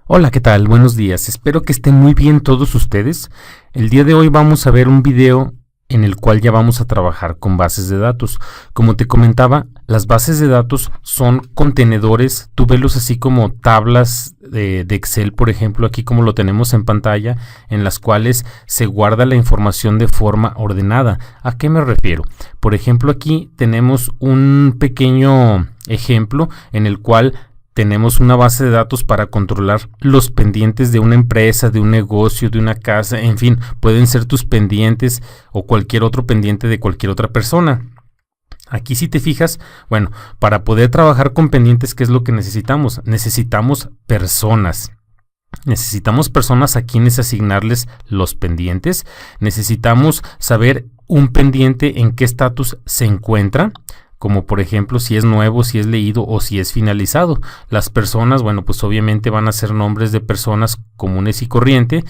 Hola, ¿qué tal? Buenos días. Espero que estén muy bien todos ustedes. El día de hoy vamos a ver un video en el cual ya vamos a trabajar con bases de datos. Como te comentaba, las bases de datos son contenedores, tú velos así como tablas de Excel, por ejemplo, aquí como lo tenemos en pantalla, en las cuales se guarda la información de forma ordenada. ¿A qué me refiero? Por ejemplo, aquí tenemos un pequeño ejemplo en el cual tenemos una base de datos para controlar los pendientes de una empresa, de un negocio, de una casa, en fin, pueden ser tus pendientes o cualquier otro pendiente de cualquier otra persona. Aquí si te fijas, bueno, para poder trabajar con pendientes, ¿qué es lo que necesitamos? Necesitamos personas. Necesitamos personas a quienes asignarles los pendientes. Necesitamos saber un pendiente en qué estatus se encuentra, como por ejemplo si es nuevo, si es leído o si es finalizado. Las personas, bueno, pues obviamente van a ser nombres de personas comunes y corriente.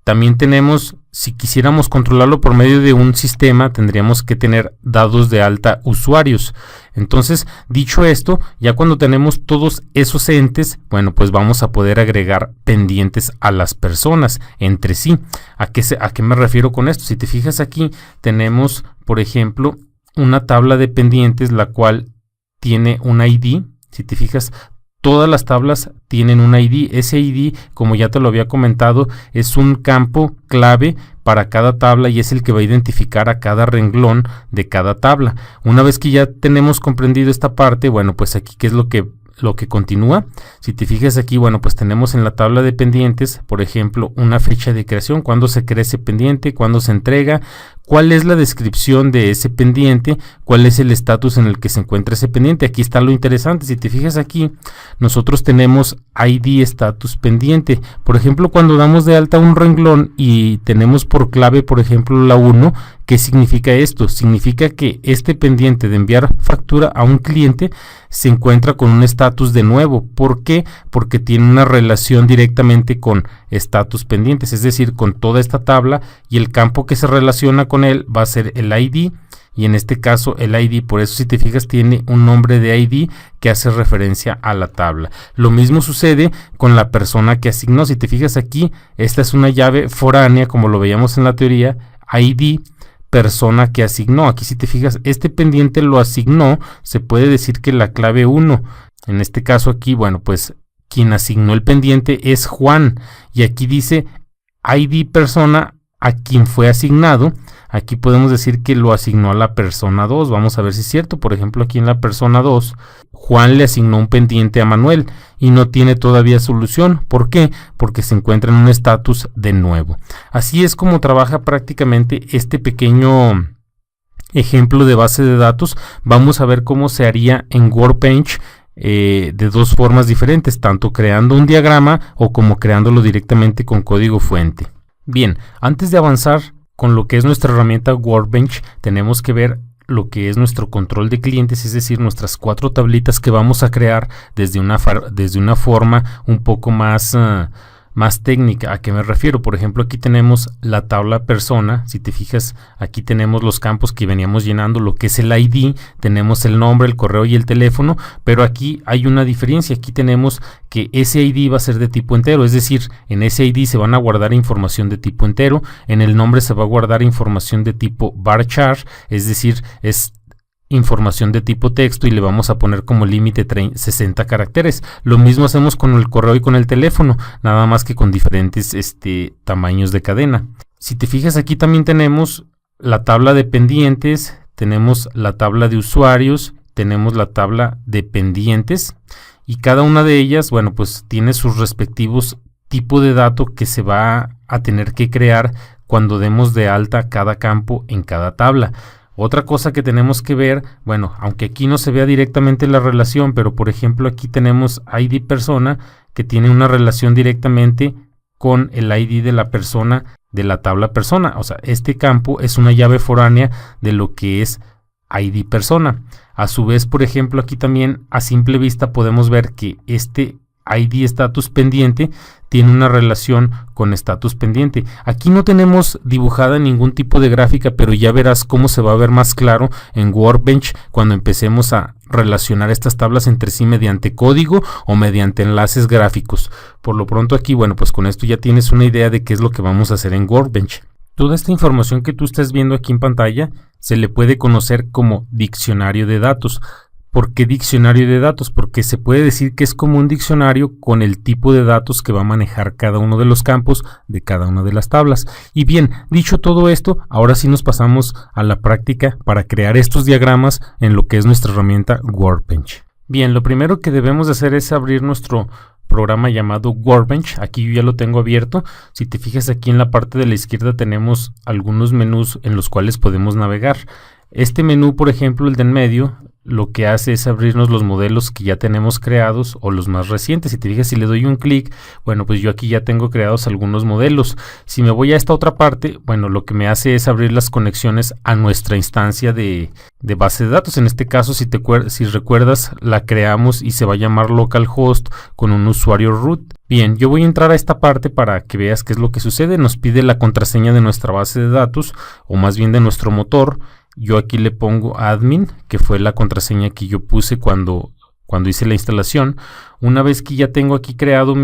También tenemos, si quisiéramos controlarlo por medio de un sistema, tendríamos que tener dados de alta usuarios. Entonces, dicho esto, ya cuando tenemos todos esos entes, bueno, pues vamos a poder agregar pendientes a las personas entre sí. ¿A qué me refiero con esto? Si te fijas aquí, tenemos, por ejemplo, una tabla de pendientes, la cual tiene un ID. Si te fijas, todas las tablas tienen un ID. Ese ID, como ya te lo había comentado, es un campo clave para cada tabla y es el que va a identificar a cada renglón de cada tabla. Una vez que ya tenemos comprendido esta parte, bueno, pues aquí, ¿qué es lo que continúa? Si te fijas aquí, bueno, pues tenemos en la tabla de pendientes, por ejemplo, una fecha de creación, cuándo se crea ese pendiente, cuándo se entrega, cuál es la descripción de ese pendiente, cuál es el estatus en el que se encuentra ese pendiente. Aquí está lo interesante. Si te fijas aquí, nosotros tenemos ID estatus pendiente. Por ejemplo, cuando damos de alta un renglón y tenemos por clave, por ejemplo, la 1, ¿qué significa esto? Significa que este pendiente de enviar factura a un cliente se encuentra con un estatus de nuevo. ¿Por qué? Porque tiene una relación directamente con estatus pendientes, es decir, con toda esta tabla, y el campo que se relaciona con él va a ser el ID, y en este caso el ID, por eso si te fijas, tiene un nombre de ID que hace referencia a la tabla. Lo mismo sucede con la persona que asignó. Si te fijas aquí, esta es una llave foránea, como lo veíamos en la teoría, ID, persona que asignó. Aquí si te fijas, este pendiente lo asignó, se puede decir que la clave 1. En este caso aquí, bueno, pues quien asignó el pendiente es Juan, y aquí dice ID persona a quien fue asignado. Aquí podemos decir que lo asignó a la persona 2. Vamos a ver si es cierto. Por ejemplo, aquí en la persona 2, Juan le asignó un pendiente a Manuel y no tiene todavía solución. ¿Por qué? Porque se encuentra en un estatus de nuevo. Así es como trabaja prácticamente este pequeño ejemplo de base de datos. Vamos a ver cómo se haría en Workbench de dos formas diferentes, tanto creando un diagrama o como creándolo directamente con código fuente. Bien, antes de avanzar con lo que es nuestra herramienta Workbench, tenemos que ver lo que es nuestro control de clientes, es decir, nuestras 4 tablitas que vamos a crear desde una forma un poco más técnica. ¿A qué me refiero? Por ejemplo, aquí tenemos la tabla persona. Si te fijas, aquí tenemos los campos que veníamos llenando, lo que es el ID, tenemos el nombre, el correo y el teléfono, pero aquí hay una diferencia. Aquí tenemos que ese ID va a ser de tipo entero, es decir, en ese ID se van a guardar información de tipo entero, en el nombre se va a guardar información de tipo varchar, es decir, es información de tipo texto y le vamos a poner como límite 60 caracteres. Lo mismo hacemos con el correo y con el teléfono, nada más que con diferentes tamaños de cadena. Si te fijas, aquí también tenemos la tabla de pendientes, tenemos la tabla de usuarios, tenemos la tabla de pendientes, y cada una de ellas, bueno, pues tiene sus respectivos tipos de dato que se va a tener que crear cuando demos de alta cada campo en cada tabla. Otra cosa que tenemos que ver, bueno, aunque aquí no se vea directamente la relación, pero por ejemplo aquí tenemos ID persona que tiene una relación directamente con el ID de la persona de la tabla persona. O sea, este campo es una llave foránea de lo que es ID persona. A su vez, por ejemplo, aquí también a simple vista podemos ver que este ID status pendiente tiene una relación con status pendiente. Aquí no tenemos dibujada ningún tipo de gráfica, pero ya verás cómo se va a ver más claro en Workbench cuando empecemos a relacionar estas tablas entre sí mediante código o mediante enlaces gráficos. Por lo pronto aquí, bueno, pues con esto ya tienes una idea de qué es lo que vamos a hacer en Workbench. Toda esta información que tú estás viendo aquí en pantalla se le puede conocer como diccionario de datos. ¿Por qué diccionario de datos? Porque se puede decir que es como un diccionario con el tipo de datos que va a manejar cada uno de los campos de cada una de las tablas. Y bien, dicho todo esto, ahora sí nos pasamos a la práctica para crear estos diagramas en lo que es nuestra herramienta Workbench. Bien, lo primero que debemos de hacer es abrir nuestro programa llamado Workbench. Aquí yo ya lo tengo abierto. Si te fijas, aquí en la parte de la izquierda tenemos algunos menús en los cuales podemos navegar. Este menú, por ejemplo, el de en medio, lo que hace es abrirnos los modelos que ya tenemos creados o los más recientes. Si te fijas, si le doy un clic, bueno, pues yo aquí ya tengo creados algunos modelos. Si me voy a esta otra parte, bueno, lo que me hace es abrir las conexiones a nuestra instancia de base de datos. En este caso, si recuerdas, la creamos y se va a llamar localhost con un usuario root. Bien, yo voy a entrar a esta parte para que veas qué es lo que sucede. Nos pide la contraseña de nuestra base de datos, o más bien de nuestro motor. Yo aquí le pongo admin, que fue la contraseña que yo puse cuando hice la instalación. Una vez que ya tengo aquí creado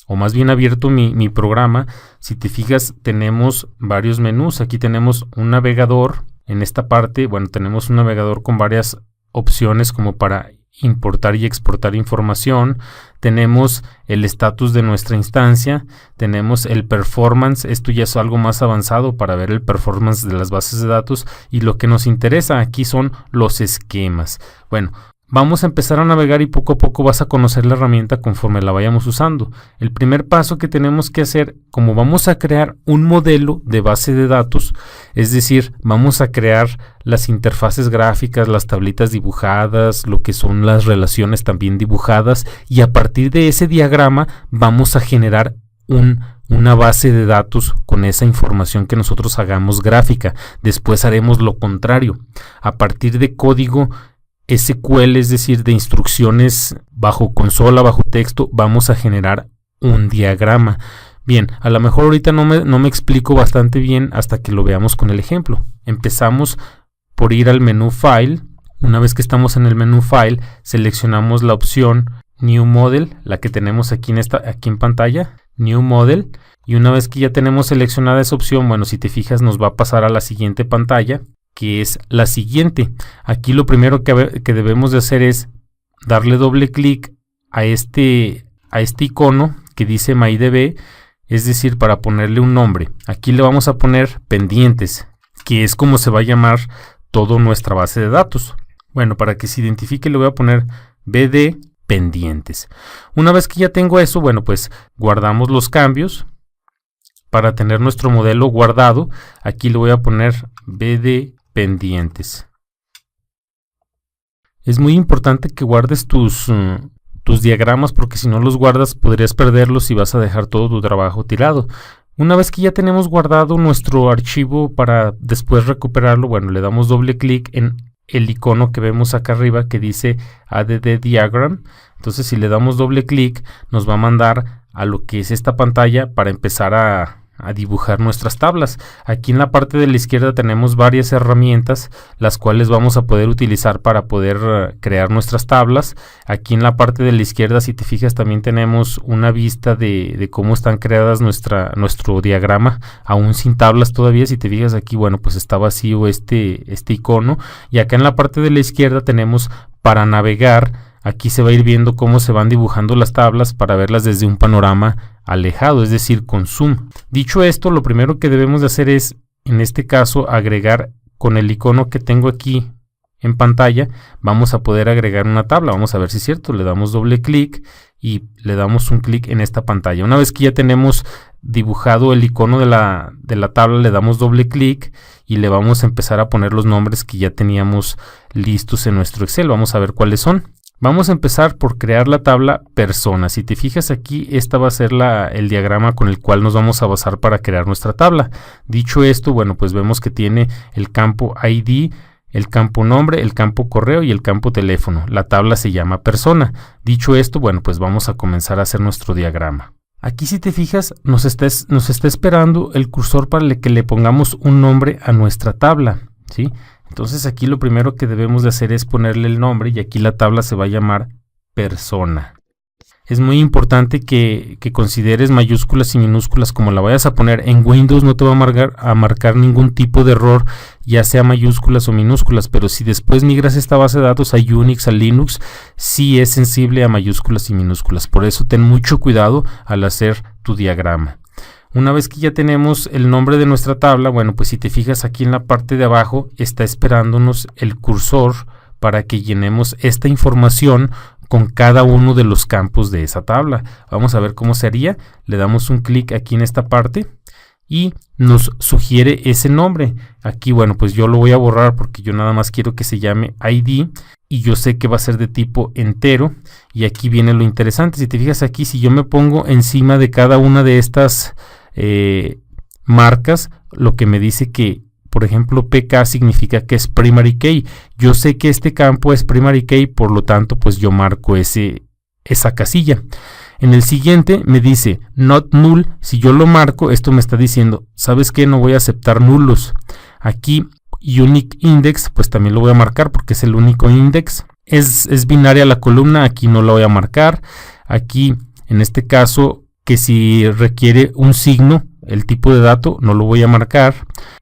o más bien abierto mi programa, si te fijas, tenemos varios menús. Aquí tenemos un navegador. En esta parte, bueno, tenemos un navegador con varias opciones como para importar y exportar información. Tenemos el estatus de nuestra instancia, tenemos el performance, esto ya es algo más avanzado para ver el performance de las bases de datos, y lo que nos interesa aquí son los esquemas. Bueno, vamos a empezar a navegar y poco a poco vas a conocer la herramienta conforme la vayamos usando. El primer paso que tenemos que hacer, como vamos a crear un modelo de base de datos, es decir, vamos a crear las interfaces gráficas, las tablitas dibujadas, lo que son las relaciones también dibujadas, y a partir de ese diagrama vamos a generar una base de datos con esa información que nosotros hagamos gráfica. Después haremos lo contrario. A partir de código SQL, es decir, de instrucciones bajo consola, bajo texto, vamos a generar un diagrama. Bien, a lo mejor ahorita no me explico bastante bien hasta que lo veamos con el ejemplo. Empezamos por ir al menú File. Una vez que estamos en el menú File, seleccionamos la opción New Model, la que tenemos aquí en pantalla, New Model. Y una vez que ya tenemos seleccionada esa opción, bueno, si te fijas, nos va a pasar a la siguiente pantalla, que es la siguiente. Aquí lo primero que debemos de hacer es darle doble clic a este icono que dice MyDB, es decir, para ponerle un nombre. Aquí le vamos a poner pendientes, que es como se va a llamar toda nuestra base de datos. Bueno, para que se identifique le voy a poner BD pendientes. Una vez que ya tengo eso, bueno, pues guardamos los cambios. Para tener nuestro modelo guardado, aquí le voy a poner BD pendientes. Es muy importante que guardes tus diagramas, porque si no los guardas podrías perderlos y vas a dejar todo tu trabajo tirado. Una vez que ya tenemos guardado nuestro archivo para después recuperarlo, bueno, le damos doble clic en el icono que vemos acá arriba que dice ADD Diagram. Entonces, si le damos doble clic, nos va a mandar a lo que es esta pantalla para empezar a dibujar nuestras tablas. Aquí en la parte de la izquierda tenemos varias herramientas, las cuales vamos a poder utilizar para poder crear nuestras tablas. Aquí en la parte de la izquierda, si te fijas, también tenemos una vista de cómo están creadas nuestro diagrama, aún sin tablas todavía. Si te fijas aquí, bueno, pues está vacío este icono. Y acá en la parte de la izquierda tenemos para navegar. Aquí se va a ir viendo cómo se van dibujando las tablas para verlas desde un panorama alejado, es decir, con zoom. Dicho esto, lo primero que debemos de hacer es, en este caso, agregar con el icono que tengo aquí en pantalla, vamos a poder agregar una tabla. Vamos a ver si es cierto. Le damos doble clic y le damos un clic en esta pantalla. Una vez que ya tenemos dibujado el icono de la tabla, le damos doble clic y le vamos a empezar a poner los nombres que ya teníamos listos en nuestro Excel. Vamos a ver cuáles son. Vamos a empezar por crear la tabla personas. Si te fijas aquí, esta va a ser el diagrama con el cual nos vamos a basar para crear nuestra tabla. Dicho esto, bueno, pues vemos que tiene el campo ID, el campo nombre, el campo correo y el campo teléfono. La tabla se llama persona. Dicho esto, bueno, pues vamos a comenzar a hacer nuestro diagrama. Aquí, si te fijas, nos está esperando el cursor para que le pongamos un nombre a nuestra tabla, ¿sí? Entonces aquí lo primero que debemos de hacer es ponerle el nombre y aquí la tabla se va a llamar persona. Es muy importante que consideres mayúsculas y minúsculas como la vayas a poner. En Windows no te va a marcar ningún tipo de error, ya sea mayúsculas o minúsculas, pero si después migras esta base de datos a Unix, a Linux, sí es sensible a mayúsculas y minúsculas. Por eso ten mucho cuidado al hacer tu diagrama. Una vez que ya tenemos el nombre de nuestra tabla, bueno, pues si te fijas aquí en la parte de abajo está esperándonos el cursor para que llenemos esta información con cada uno de los campos de esa tabla. Vamos a ver cómo sería. Le damos un clic aquí en esta parte y nos sugiere ese nombre. Aquí, bueno, pues yo lo voy a borrar porque yo nada más quiero que se llame ID y yo sé que va a ser de tipo entero. Y aquí viene lo interesante. Si te fijas aquí, si yo me pongo encima de cada una de estas marcas, lo que me dice que, por ejemplo, PK significa que es primary key. Yo sé que este campo es primary key, por lo tanto, pues yo marco esa casilla. En el siguiente me dice not null. Si yo lo marco, esto me está diciendo, ¿sabes qué? No voy a aceptar nulos. Aquí unique index, pues también lo voy a marcar porque es el único index. Es binaria la columna, aquí no la voy a marcar. Aquí, en este caso, que si requiere un signo, el tipo de dato, no lo voy a marcar.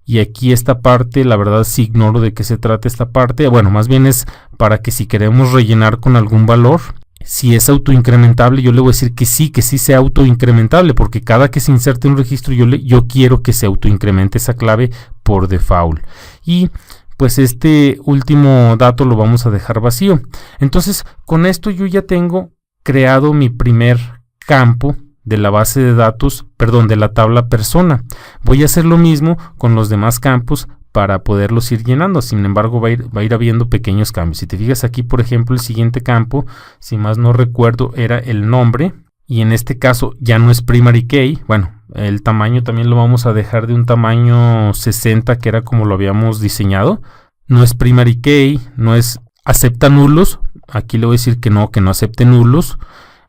Y aquí esta parte, la verdad sí ignoro de qué se trata esta parte. Bueno, más bien es para que si queremos rellenar con algún valor, si es autoincrementable, yo le voy a decir que sí sea autoincrementable, porque cada que se inserte un registro yo quiero que se autoincremente esa clave por default. Y pues este último dato lo vamos a dejar vacío. Entonces, con esto yo ya tengo creado mi primer campo de la base de datos, de la tabla persona. Voy a hacer lo mismo con los demás campos para poderlos ir llenando. Sin embargo, va a ir habiendo pequeños cambios. Si te fijas aquí, por ejemplo, el siguiente campo, si más no recuerdo, era el nombre. Y en este caso ya no es primary key. Bueno, el tamaño también lo vamos a dejar de un tamaño 60, que era como lo habíamos diseñado. No es primary key, no es acepta nulos. Aquí le voy a decir que no acepte nulos.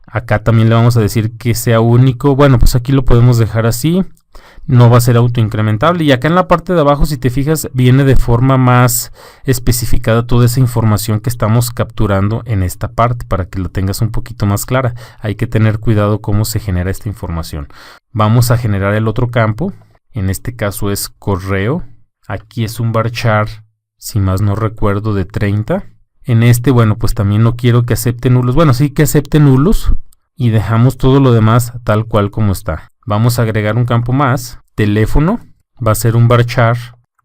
Acá también le vamos a decir que sea único. Bueno, pues aquí lo podemos dejar así. No va a ser autoincrementable. Y acá en la parte de abajo, si te fijas, viene de forma más especificada toda esa información que estamos capturando en esta parte para que lo tengas un poquito más clara. Hay que tener cuidado cómo se genera esta información. Vamos a generar el otro campo. En este caso es correo. Aquí es un varchar, si más no recuerdo, de 30. En este, bueno, pues también no quiero que acepte nulos. Bueno, sí que acepte nulos. Y dejamos todo lo demás tal cual como está. Vamos a agregar un campo más. Teléfono. Va a ser un varchar.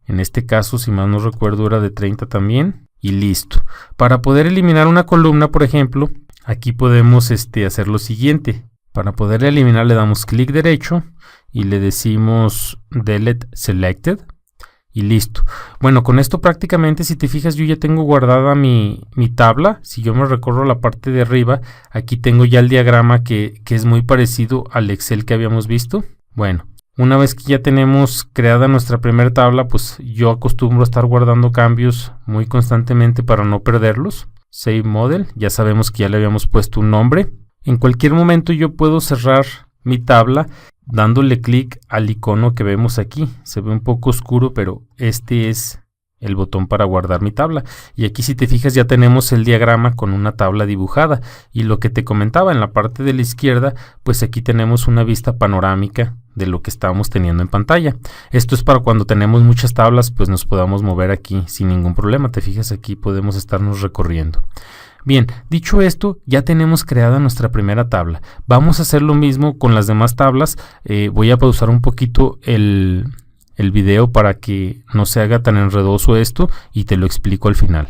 En este caso, si mal no recuerdo, era de 30 también. Y listo. Para poder eliminar una columna, por ejemplo, aquí podemos hacer lo siguiente. Para poder eliminar le damos clic derecho y le decimos delete selected. Y listo. Bueno, con esto prácticamente, si te fijas, yo ya tengo guardada mi tabla. Si yo me recorro la parte de arriba, aquí tengo ya el diagrama que es muy parecido al Excel que habíamos visto. Bueno, una vez que ya tenemos creada nuestra primera tabla, pues yo acostumbro a estar guardando cambios muy constantemente para no perderlos. Save Model, ya sabemos que ya le habíamos puesto un nombre. En cualquier momento yo puedo cerrar mi tabla dándole clic al icono que vemos aquí. Se ve un poco oscuro, pero este es el botón para guardar mi tabla. Y aquí, si te fijas, ya tenemos el diagrama con una tabla dibujada. Y lo que te comentaba en la parte de la izquierda, pues aquí tenemos una vista panorámica de lo que estamos teniendo en pantalla. Esto es para cuando tenemos muchas tablas, pues nos podamos mover aquí sin ningún problema. Te fijas, aquí podemos estarnos recorriendo. Bien, dicho esto, ya tenemos creada nuestra primera tabla. Vamos a hacer lo mismo con las demás tablas. Voy a pausar un poquito el video para que no se haga tan enredoso esto y te lo explico al final.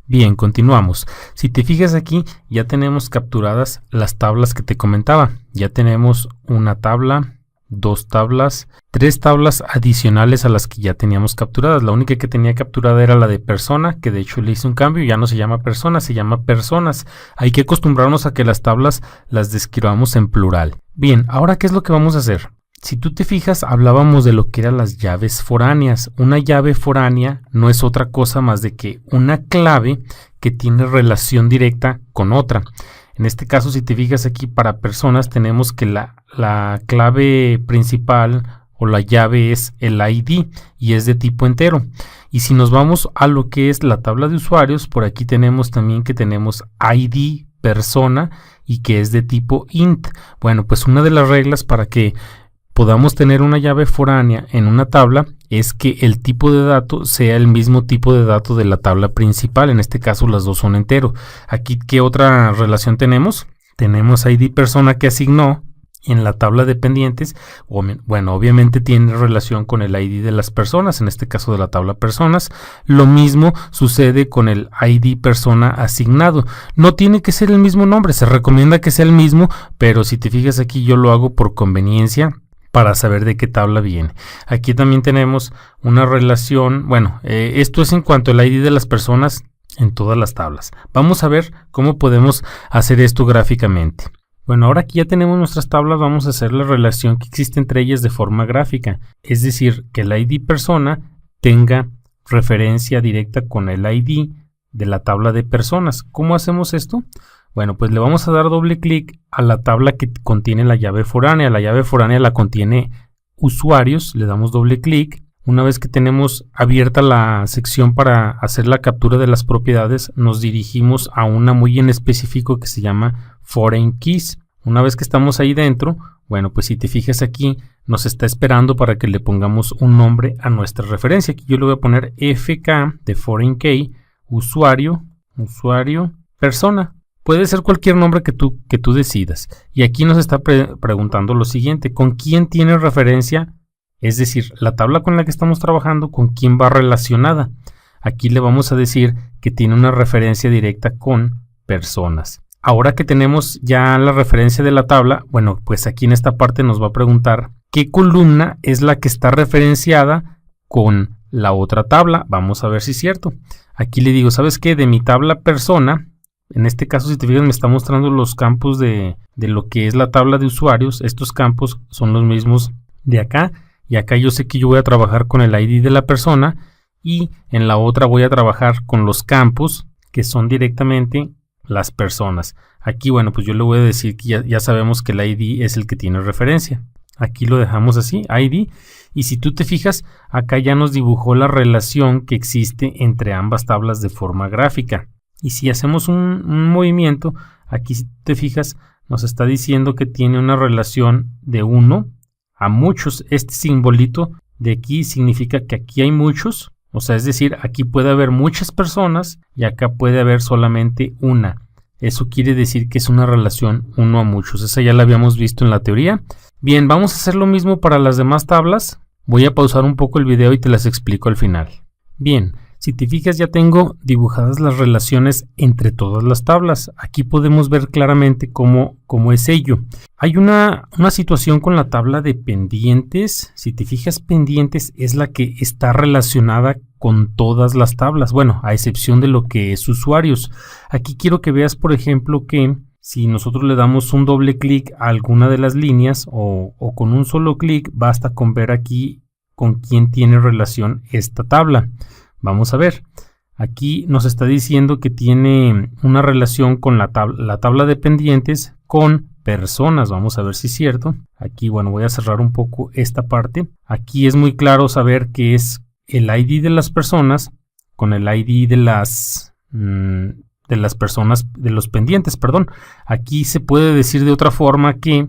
Bien, continuamos. Si te fijas aquí, ya tenemos capturadas las tablas que te comentaba. Ya tenemos una tabla, 2 tablas, 3 tablas adicionales a las que ya teníamos capturadas. La única que tenía capturada era la de persona, que de hecho le hice un cambio, ya no se llama persona, se llama personas. Hay que acostumbrarnos a que las tablas las describamos en plural. Bien, ahora ¿qué es lo que vamos a hacer? Si tú te fijas, hablábamos de lo que eran las llaves foráneas. Una llave foránea no es otra cosa más de que una clave que tiene relación directa con otra. En este caso, si te fijas aquí, para personas tenemos que la clave principal o la llave es el ID y es de tipo entero. Y si nos vamos a lo que es la tabla de usuarios, por aquí tenemos también que tenemos ID persona y que es de tipo int. Bueno, pues una de las reglas para que podamos tener una llave foránea en una tabla es que el tipo de dato sea el mismo tipo de dato de la tabla principal. En este caso las dos son entero. Aquí, ¿qué otra relación tenemos? Tenemos ID persona que asignó en la tabla de pendientes. Bueno, obviamente tiene relación con el ID de las personas, en este caso de la tabla personas. Lo mismo sucede con el ID persona asignado. No tiene que ser el mismo nombre, se recomienda que sea el mismo, pero si te fijas aquí yo lo hago por conveniencia, para saber de qué tabla viene. Aquí también tenemos una relación, esto es en cuanto al ID de las personas en todas las tablas. Vamos a ver cómo podemos hacer esto gráficamente. Bueno, ahora que ya tenemos nuestras tablas, vamos a hacer la relación que existe entre ellas de forma gráfica. Es decir, que el ID persona tenga referencia directa con el ID de la tabla de personas. ¿Cómo hacemos esto? Bueno, pues le vamos a dar doble clic a la tabla que contiene la llave foránea. La llave foránea la contiene usuarios, le damos doble clic. Una vez que tenemos abierta la sección para hacer la captura de las propiedades, nos dirigimos a una muy en específico que se llama Foreign Keys. Una vez que estamos ahí dentro, bueno, pues si te fijas aquí, nos está esperando para que le pongamos un nombre a nuestra referencia. Aquí yo le voy a poner FK de Foreign Key, usuario, persona. Puede ser cualquier nombre que tú decidas. Y aquí nos está preguntando lo siguiente: ¿con quién tiene referencia? Es decir, la tabla con la que estamos trabajando, ¿con quién va relacionada? Aquí le vamos a decir que tiene una referencia directa con personas. Ahora que tenemos ya la referencia de la tabla, bueno, pues aquí en esta parte nos va a preguntar qué columna es la que está referenciada con la otra tabla. Vamos a ver si es cierto. Aquí le digo, ¿sabes qué? De mi tabla persona, en este caso, si te fijas, me está mostrando los campos de lo que es la tabla de usuarios. Estos campos son los mismos de acá. Y acá yo sé que yo voy a trabajar con el ID de la persona. Y en la otra voy a trabajar con los campos que son directamente las personas. Aquí, bueno, pues yo le voy a decir que ya sabemos que el ID es el que tiene referencia. Aquí lo dejamos así, ID. Y si tú te fijas, acá ya nos dibujó la relación que existe entre ambas tablas de forma gráfica. Y si hacemos un movimiento, aquí si te fijas, nos está diciendo que tiene una relación de 1 a muchos. Este simbolito de aquí significa que aquí hay muchos, o sea, es decir, aquí puede haber muchas personas y acá puede haber solamente una. Eso quiere decir que es una relación 1 a muchos. Esa ya la habíamos visto en la teoría. Bien, vamos a hacer lo mismo para las demás tablas. Voy a pausar un poco el video y te las explico al final. Bien. Si te fijas, ya tengo dibujadas las relaciones entre todas las tablas. Aquí podemos ver claramente cómo es ello. Hay una situación con la tabla de pendientes. Si te fijas, pendientes es la que está relacionada con todas las tablas. Bueno, a excepción de lo que es usuarios. Aquí quiero que veas, por ejemplo, que si nosotros le damos un doble clic a alguna de las líneas o con un solo clic, basta con ver aquí con quién tiene relación esta tabla. Vamos a ver, aquí nos está diciendo que tiene una relación con la tabla de pendientes con personas. Vamos a ver si es cierto. Aquí, bueno, voy a cerrar un poco esta parte. Aquí es muy claro saber que es el ID de las personas con el ID de las personas, de los pendientes, perdón. Aquí se puede decir de otra forma que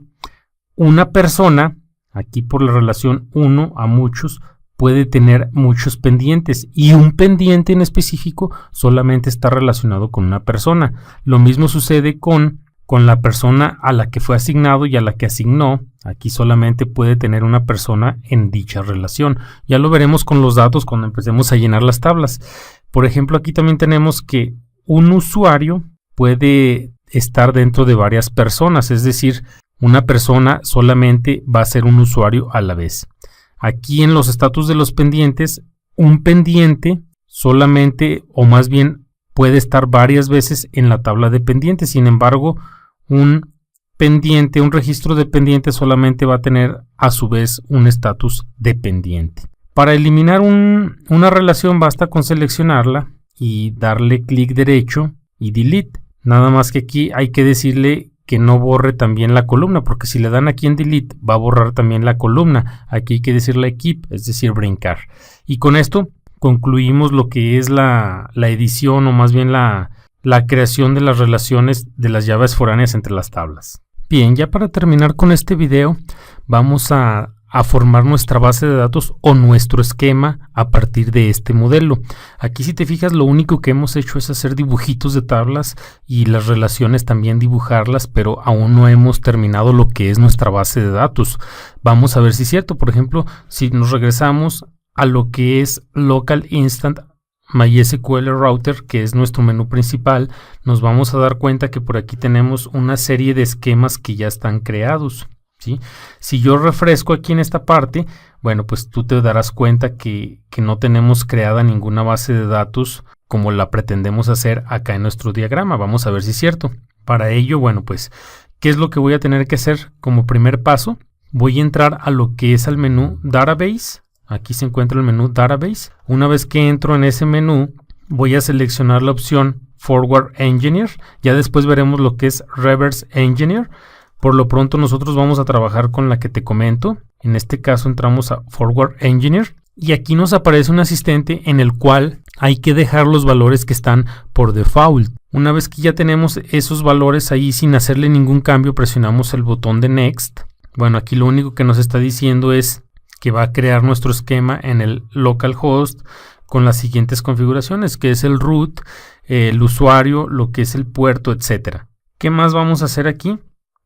una persona, aquí por la relación 1 a muchos, puede tener muchos pendientes y un pendiente en específico solamente está relacionado con una persona. Lo mismo sucede con la persona a la que fue asignado y a la que asignó. Aquí solamente puede tener una persona en dicha relación. Ya lo veremos con los datos cuando empecemos a llenar las tablas. Por ejemplo, aquí también tenemos que un usuario puede estar dentro de varias personas, es decir, una persona solamente va a ser un usuario a la vez. Aquí en los estatus de los pendientes, un pendiente solamente o más bien puede estar varias veces en la tabla de pendientes. Sin embargo, un pendiente, un registro dependiente solamente va a tener a su vez un estatus dependiente. Para eliminar una relación basta con seleccionarla y darle clic derecho y delete. Nada más que aquí hay que decirle que no borre también la columna, porque si le dan aquí en delete va a borrar también la columna. Aquí hay que decirle keep, es decir, brincar. Y con esto concluimos lo que es la edición, o más bien la creación de las relaciones de las llaves foráneas entre las tablas. Bien, ya para terminar con este video, vamos a formar nuestra base de datos o nuestro esquema a partir de este modelo. Aquí, si te fijas, lo único que hemos hecho es hacer dibujitos de tablas y las relaciones también dibujarlas, pero aún no hemos terminado lo que es nuestra base de datos. Vamos a ver si es cierto. Por ejemplo, si nos regresamos a lo que es Local Instant MySQL Router, que es nuestro menú principal, nos vamos a dar cuenta que por aquí tenemos una serie de esquemas que ya están creados, ¿sí? Si yo refresco aquí en esta parte, bueno, pues tú te darás cuenta que no tenemos creada ninguna base de datos como la pretendemos hacer acá en nuestro diagrama. Vamos a ver si es cierto. Para ello, bueno, pues, ¿qué es lo que voy a tener que hacer? Como primer paso, voy a entrar a lo que es el menú Database. Aquí se encuentra el menú Database. Una vez que entro en ese menú, voy a seleccionar la opción Forward Engineer. Ya después veremos lo que es Reverse Engineer. Por lo pronto nosotros vamos a trabajar con la que te comento. En este caso entramos a Forward Engineer y aquí nos aparece un asistente en el cual hay que dejar los valores que están por default. Una vez que ya tenemos esos valores ahí sin hacerle ningún cambio, presionamos el botón de Next. Bueno, aquí lo único que nos está diciendo es que va a crear nuestro esquema en el localhost con las siguientes configuraciones, que es el root, el usuario, lo que es el puerto, etcétera. ¿Qué más vamos a hacer aquí?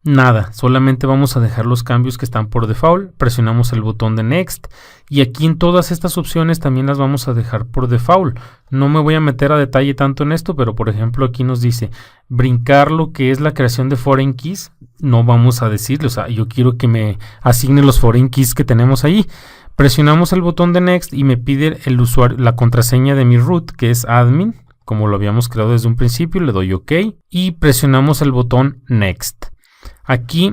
Nada, solamente vamos a dejar los cambios que están por default, presionamos el botón de Next y aquí en todas estas opciones también las vamos a dejar por default. No me voy a meter a detalle tanto en esto, pero por ejemplo aquí nos dice brincar lo que es la creación de foreign keys, no vamos a decirle, o sea, yo quiero que me asigne los foreign keys que tenemos ahí. Presionamos el botón de Next y me pide el usuario, la contraseña de mi root, que es admin, como lo habíamos creado desde un principio, le doy OK y presionamos el botón Next. Aquí,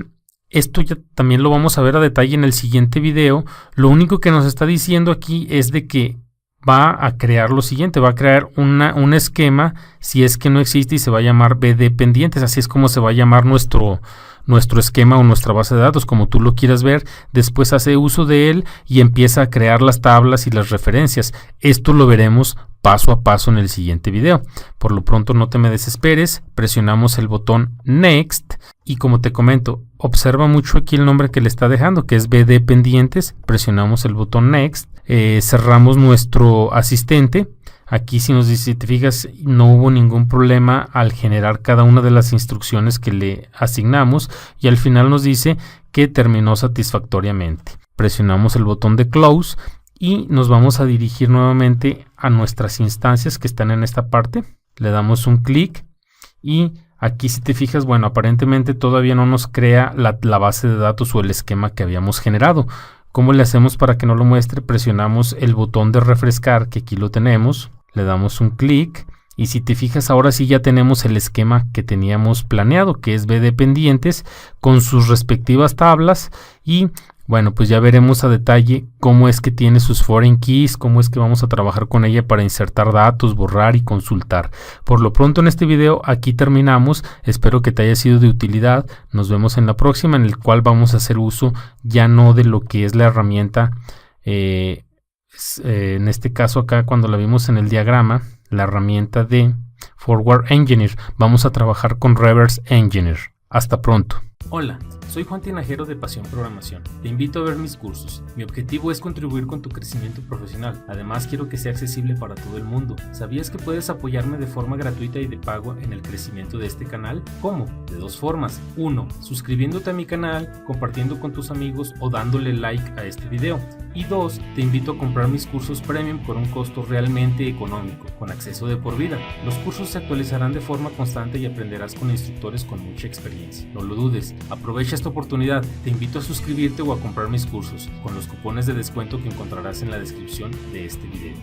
esto ya también lo vamos a ver a detalle en el siguiente video. Lo único que nos está diciendo aquí es de que va a crear lo siguiente, va a crear un esquema si es que no existe y se va a llamar BD pendientes. Así es como se va a llamar nuestro esquema o nuestra base de datos, como tú lo quieras ver. Después hace uso de él y empieza a crear las tablas y las referencias. Esto lo veremos paso a paso en el siguiente video. Por lo pronto no te me desesperes, presionamos el botón Next y como te comento, observa mucho aquí el nombre que le está dejando, que es BD pendientes. Presionamos el botón Next, cerramos nuestro asistente. Aquí si nos dice, si te fijas, no hubo ningún problema al generar cada una de las instrucciones que le asignamos y al final nos dice que terminó satisfactoriamente. Presionamos el botón de Close y nos vamos a dirigir nuevamente a nuestras instancias que están en esta parte. Le damos un clic y aquí si te fijas, bueno, aparentemente todavía no nos crea la base de datos o el esquema que habíamos generado. ¿Cómo le hacemos para que no lo muestre? Presionamos el botón de refrescar, que aquí lo tenemos, le damos un clic y si te fijas ahora sí ya tenemos el esquema que teníamos planeado, que es BD pendientes con sus respectivas tablas y bueno, pues ya veremos a detalle cómo es que tiene sus foreign keys, cómo es que vamos a trabajar con ella para insertar datos, borrar y consultar. Por lo pronto en este video aquí terminamos, espero que te haya sido de utilidad, nos vemos en la próxima en el cual vamos a hacer uso ya no de lo que es la herramienta, en este caso acá cuando la vimos en el diagrama, la herramienta de Forward Engineer, vamos a trabajar con Reverse Engineer. Hasta pronto. Hola, soy Juan Tinajero de Pasión Programación. Te invito a ver mis cursos. Mi objetivo es contribuir con tu crecimiento profesional. Además, quiero que sea accesible para todo el mundo. ¿Sabías que puedes apoyarme de forma gratuita y de pago en el crecimiento de este canal? ¿Cómo? De dos formas. 1. Suscribiéndote a mi canal, compartiendo con tus amigos o dándole like a este video. Y 2. Te invito a comprar mis cursos premium con un costo realmente económico, con acceso de por vida. Los cursos se actualizarán de forma constante y aprenderás con instructores con mucha experiencia. No lo dudes. Aprovecha esta oportunidad, te invito a suscribirte o a comprar mis cursos con los cupones de descuento que encontrarás en la descripción de este video.